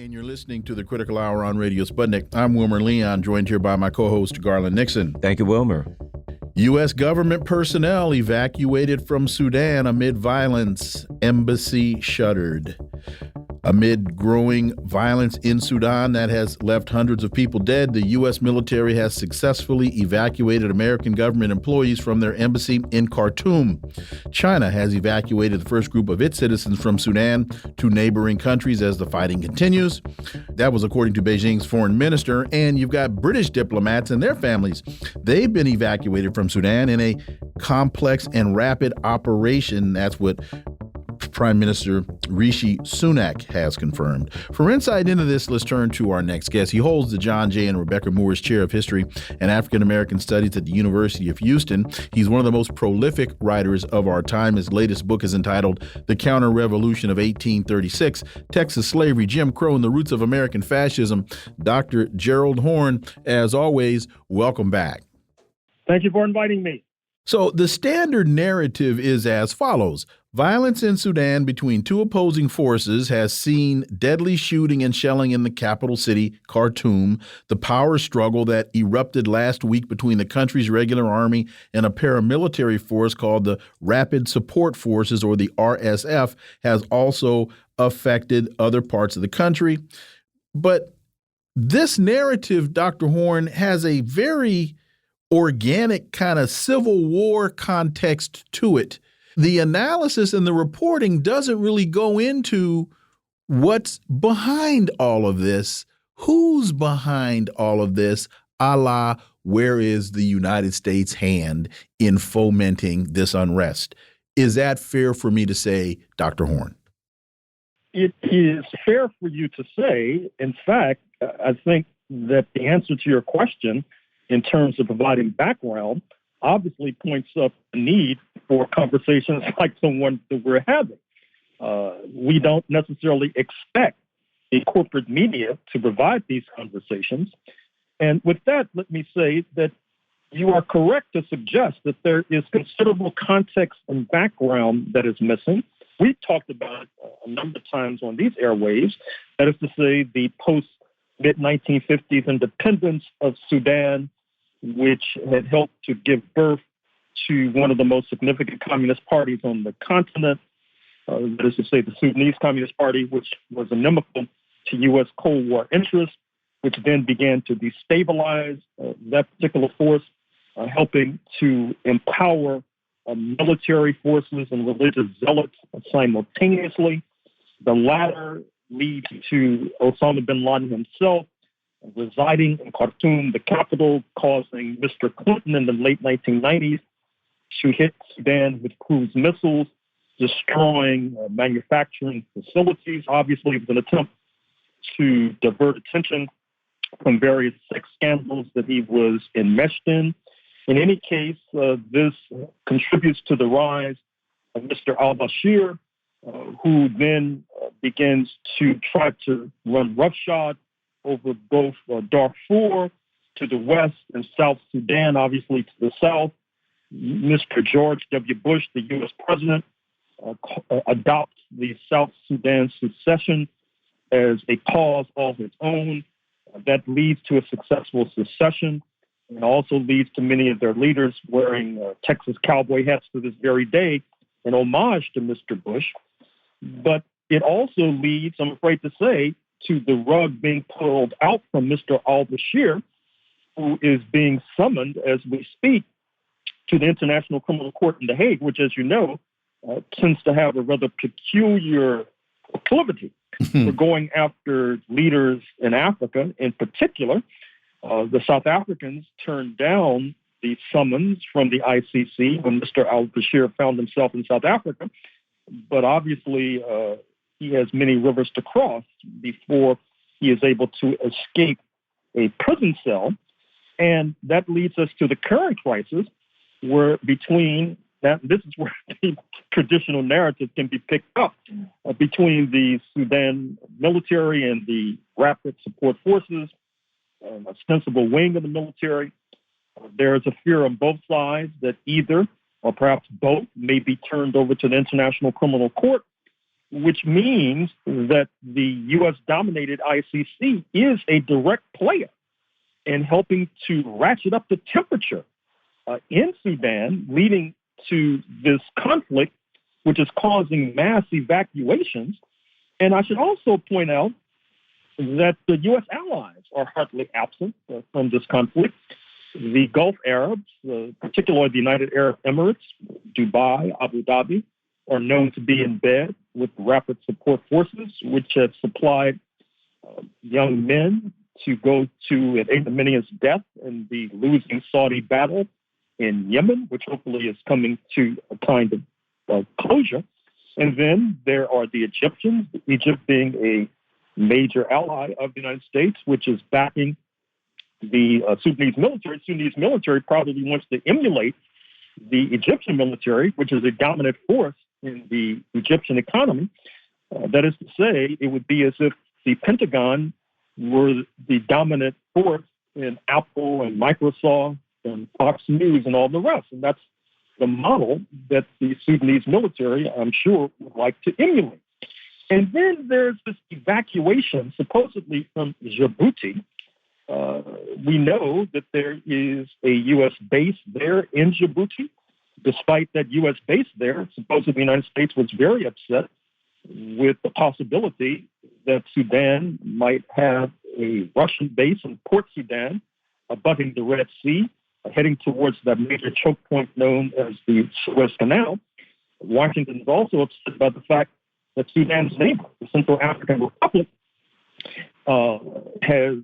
And you're listening to the Critical Hour on Radio Sputnik. I'm Wilmer Leon, joined here by my co-host, Garland Nixon. Thank you, Wilmer. US government personnel evacuated from Sudan amid violence. Embassy shuttered. Amid growing violence in Sudan that has left hundreds of people dead, the U.S. military has successfully evacuated American government employees from their embassy in Khartoum. China has evacuated the first group of its citizens from Sudan to neighboring countries as the fighting continues. That was according to Beijing's foreign minister. And you've got British diplomats and their families. They've been evacuated from Sudan in a complex and rapid operation. That's what Prime Minister Rishi Sunak has confirmed. For insight into this, let's turn to our next guest. He holds the John J. and Rebecca Moores Chair of History and African American Studies at the University of Houston. He's one of the most prolific writers of our time. His latest book is entitled The Counter-Revolution of 1836, Texas Slavery, Jim Crow, and the Roots of American Fascism. Dr. Gerald Horne, as always, welcome back. Thank you for inviting me. So the standard narrative is as follows. Violence in Sudan between two opposing forces has seen deadly shooting and shelling in the capital city, Khartoum. The power struggle that erupted last week between the country's regular army and a paramilitary force called the Rapid Support Forces, or the RSF, has also affected other parts of the country. But this narrative, Dr. Horne, has a very organic kind of Civil War context to it. The analysis and the reporting doesn't really go into what's behind all of this, who's behind all of this, a la where is the United States' hand in fomenting this unrest. Is that fair for me to say, Dr. Horne? It is fair for you to say. In fact, I think that the answer to your question in terms of providing background obviously points up the need for conversations like the one that we're having. We don't necessarily expect the corporate media to provide these conversations. And with that, let me say that you are correct to suggest that there is considerable context and background that is missing. We've talked about it a number of times on these airwaves. That is to say, the post-mid-1950s independence of Sudan, which had helped to give birth to one of the most significant communist parties on the continent, that is to say the Sudanese Communist Party, which was inimical to U.S. Cold War interests, which then began to destabilize that particular force, helping to empower military forces and religious zealots simultaneously. The latter leads to Osama bin Laden himself residing in Khartoum, the capital, causing Mr. Clinton in the late 1990s to hit Sudan with cruise missiles, destroying manufacturing facilities. Obviously, it was an attempt to divert attention from various sex scandals that he was enmeshed in. In any case, this contributes to the rise of Mr. al-Bashir, who then begins to try to run roughshod over both Darfur to the west and South Sudan, obviously to the south. Mr. George W. Bush, the U.S. president, adopts the South Sudan secession as a cause of its own. That leads to a successful secession and also leads to many of their leaders wearing Texas cowboy hats to this very day in homage to Mr. Bush. But it also leads, I'm afraid to say, to the rug being pulled out from Mr. al-Bashir, who is being summoned as we speak to the International Criminal Court in The Hague, which, as you know, tends to have a rather peculiar proclivity for going after leaders in Africa. In particular, the South Africans turned down the summons from the ICC when Mr. al-Bashir found himself in South Africa. But obviously, he has many rivers to cross before he is able to escape a prison cell. And that leads us to the current crisis, where between that, this is where the traditional narrative can be picked up, between the Sudan military and the Rapid Support Forces, an ostensible wing of the military. There is a fear on both sides that either, or perhaps both, may be turned over to the International Criminal Court which means that the U.S.-dominated ICC is a direct player in helping to ratchet up the temperature in Sudan, leading to this conflict, which is causing mass evacuations. And I should also point out that the U.S. allies are hardly absent from this conflict. The Gulf Arabs, particularly the United Arab Emirates, Dubai, Abu Dhabi, are known to be in bed with rapid support forces, which have supplied young men to go to an ignominious death in the losing Saudi battle in Yemen, which hopefully is coming to a kind of closure. And then there are the Egyptians, Egypt being a major ally of the United States, which is backing the Sudanese military. Sudanese military probably wants to emulate the Egyptian military, which is a dominant force in the Egyptian economy. That is to say, it would be as if the Pentagon were the dominant force in Apple and Microsoft and Fox News and all the rest. And that's the model that the Sudanese military, I'm sure, would like to emulate. And then there's this evacuation, supposedly from Djibouti. We know that there is a U.S. base there in Djibouti. Despite that U.S. base there, supposedly the United States was very upset with the possibility that Sudan might have a Russian base in Port Sudan, abutting the Red Sea, heading towards that major choke point known as the Suez Canal. Washington is also upset by the fact that Sudan's neighbor, the Central African Republic, has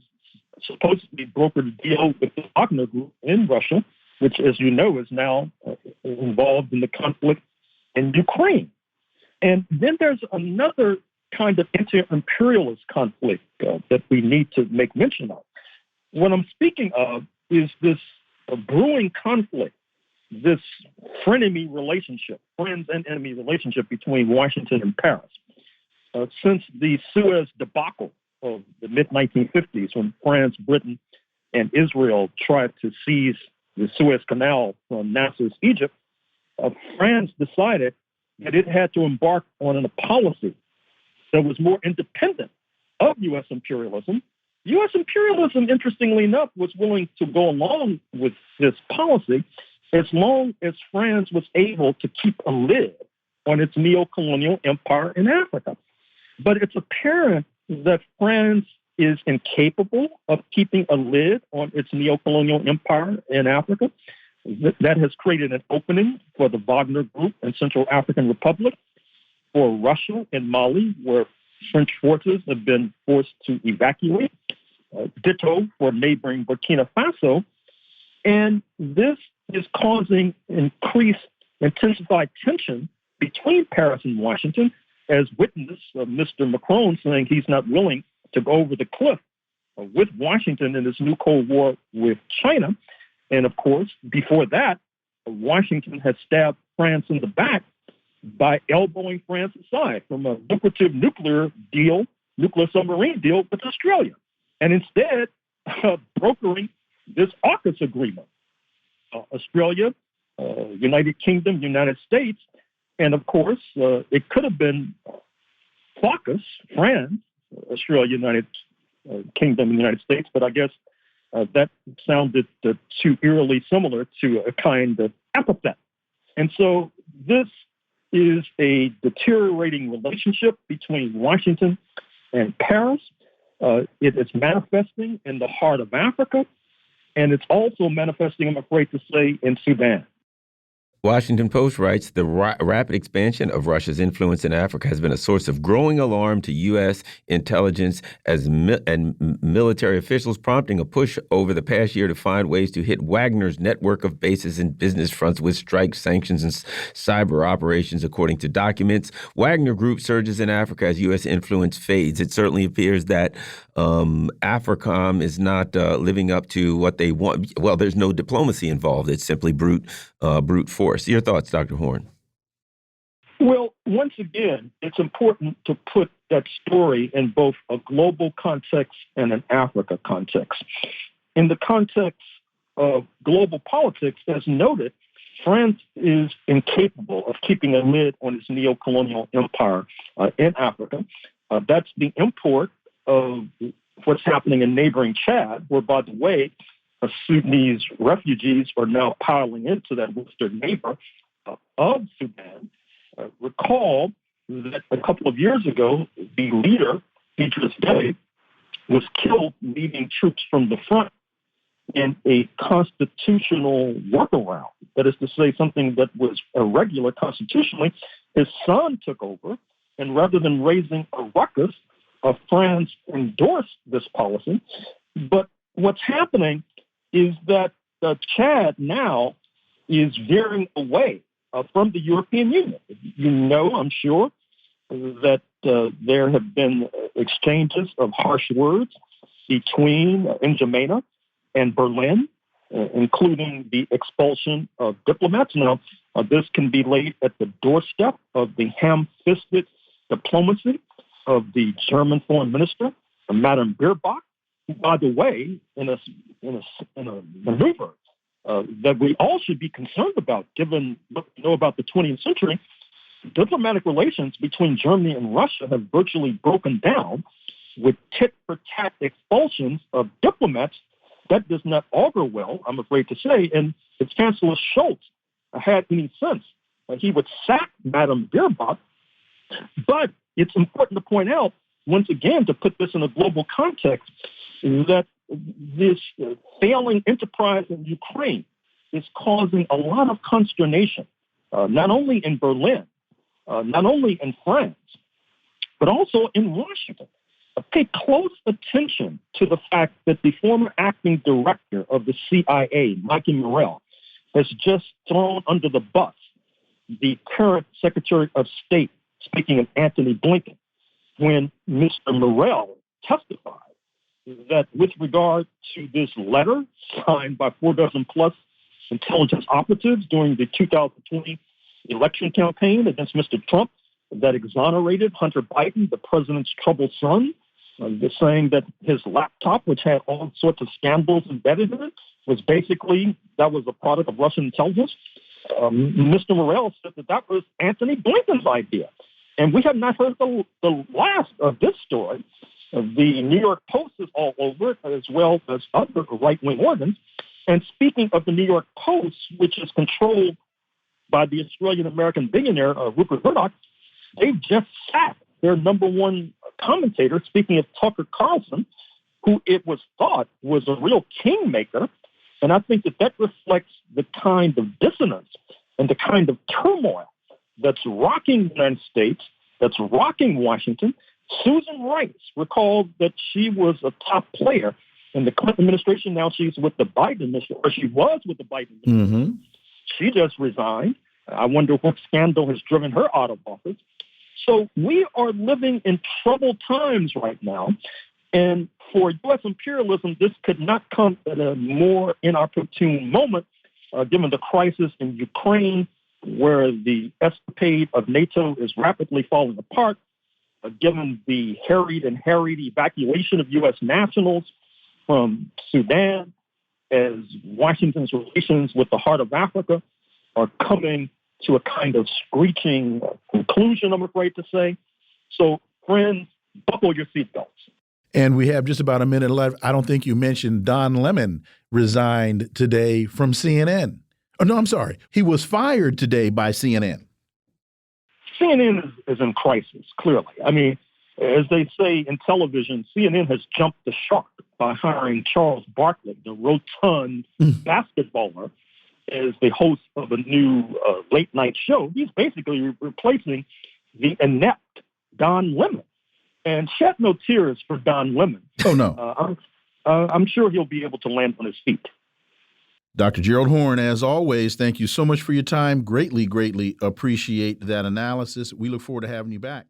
supposedly brokered a deal with the Wagner Group in Russia, which, as you know, is now involved in the conflict in Ukraine. And then there's another kind of inter-imperialist conflict that we need to make mention of. What I'm speaking of is this brewing conflict, this frenemy relationship, friends and enemy relationship between Washington and Paris. Since the Suez debacle of the mid-1950s, when France, Britain, and Israel tried to seize the Suez Canal from Nasser's Egypt, France decided that it had to embark on a policy that was more independent of U.S. imperialism. U.S. imperialism, interestingly enough, was willing to go along with this policy as long as France was able to keep a lid on its neo-colonial empire in Africa. But it's apparent that France is incapable of keeping a lid on its neo-colonial empire in Africa. That has created an opening for the Wagner Group in Central African Republic, for Russia and Mali, where French forces have been forced to evacuate, ditto for neighboring Burkina Faso. And this is causing intensified tension between Paris and Washington, as witness of Mr. Macron saying he's not willing to go over the cliff with Washington in this new Cold War with China. And of course, before that, Washington had stabbed France in the back by elbowing France aside from a lucrative nuclear submarine deal with Australia, and instead brokering this AUKUS agreement. Australia, United Kingdom, United States, and of course, it could have been AUKUS, France, Australia, United Kingdom, and United States, but I guess that sounded too eerily similar to a kind of epithet. And so this is a deteriorating relationship between Washington and Paris. It is manifesting in the heart of Africa, and it's also manifesting, I'm afraid to say, in Sudan. Washington Post writes, the rapid expansion of Russia's influence in Africa has been a source of growing alarm to U.S. intelligence and military officials, prompting a push over the past year to find ways to hit Wagner's network of bases and business fronts with strikes, sanctions, and cyber operations, according to documents. Wagner Group surges in Africa as U.S. influence fades. It certainly appears that AFRICOM is not living up to what they want. Well, there's no diplomacy involved. It's simply brute force. Your thoughts, Dr. Horne? Well, once again, it's important to put that story in both a global context and an Africa context. In the context of global politics, as noted, France is incapable of keeping a lid on its neo-colonial empire in Africa. That's the import of what's happening in neighboring Chad, where, by the way, Sudanese refugees are now piling into that western neighbor of Sudan. Recall that a couple of years ago, the leader, Idris Deby, was killed leading troops from the front in a constitutional workaround. That is to say, something that was irregular constitutionally. His son took over, and rather than raising a ruckus, France endorsed this policy. But what's happening is that Chad now is veering away from the European Union. You know, I'm sure, that there have been exchanges of harsh words between N'Djamena and Berlin, including the expulsion of diplomats. Now, this can be laid at the doorstep of the ham-fisted diplomacy of the German foreign minister, Madame Baerbock, who, by the way, in a maneuver that we all should be concerned about, given what we know about the 20th century, diplomatic relations between Germany and Russia have virtually broken down with tit-for-tat expulsions of diplomats. That does not augur well, I'm afraid to say. And if Chancellor Scholz had any sense, he would sack Madame Baerbock. But it's important to point out, once again, to put this in a global context, that this failing enterprise in Ukraine is causing a lot of consternation, not only in Berlin, not only in France, but also in Washington. Pay close attention to the fact that the former acting director of the CIA, Mikey Morell, has just thrown under the bus the current Secretary of State, speaking of Antony Blinken, when Mr. Morell testified that with regard to this letter signed by 4 dozen plus intelligence operatives during the 2020 election campaign against Mr. Trump that exonerated Hunter Biden, the president's troubled son, saying that his laptop, which had all sorts of scandals embedded in it, was that was a product of Russian intelligence. Mr. Morell said that was Antony Blinken's idea. And we have not heard the last of this story. The New York Post is all over it, as well as other right-wing organs. And speaking of the New York Post, which is controlled by the Australian-American billionaire Rupert Murdoch, they've just sacked their number one commentator, speaking of Tucker Carlson, who it was thought was a real kingmaker. And I think that reflects the kind of dissonance and the kind of turmoil that's rocking the United States, that's rocking Washington. Susan Rice, recall that she was a top player in the Clinton administration. Now she's with the Biden administration, or she was with the Biden administration. Mm-hmm. She just resigned. I wonder what scandal has driven her out of office. So we are living in troubled times right now. And for U.S. imperialism, this could not come at a more inopportune moment, given the crisis in Ukraine, where the escapade of NATO is rapidly falling apart, given the harried evacuation of U.S. nationals from Sudan, as Washington's relations with the heart of Africa are coming to a kind of screeching conclusion, I'm afraid to say. So, friends, buckle your seatbelts. And we have just about a minute left. I don't think you mentioned Don Lemon resigned today from CNN. Oh, no, I'm sorry. He was fired today by CNN. CNN is in crisis, clearly. I mean, as they say in television, CNN has jumped the shark by hiring Charles Barkley, the rotund basketballer, as the host of a new late-night show. He's basically replacing the inept Don Lemon. And shed no tears for Don Lemon. Oh, no. I'm sure he'll be able to land on his feet. Dr. Gerald Horne, as always, thank you so much for your time. Greatly, greatly appreciate that analysis. We look forward to having you back.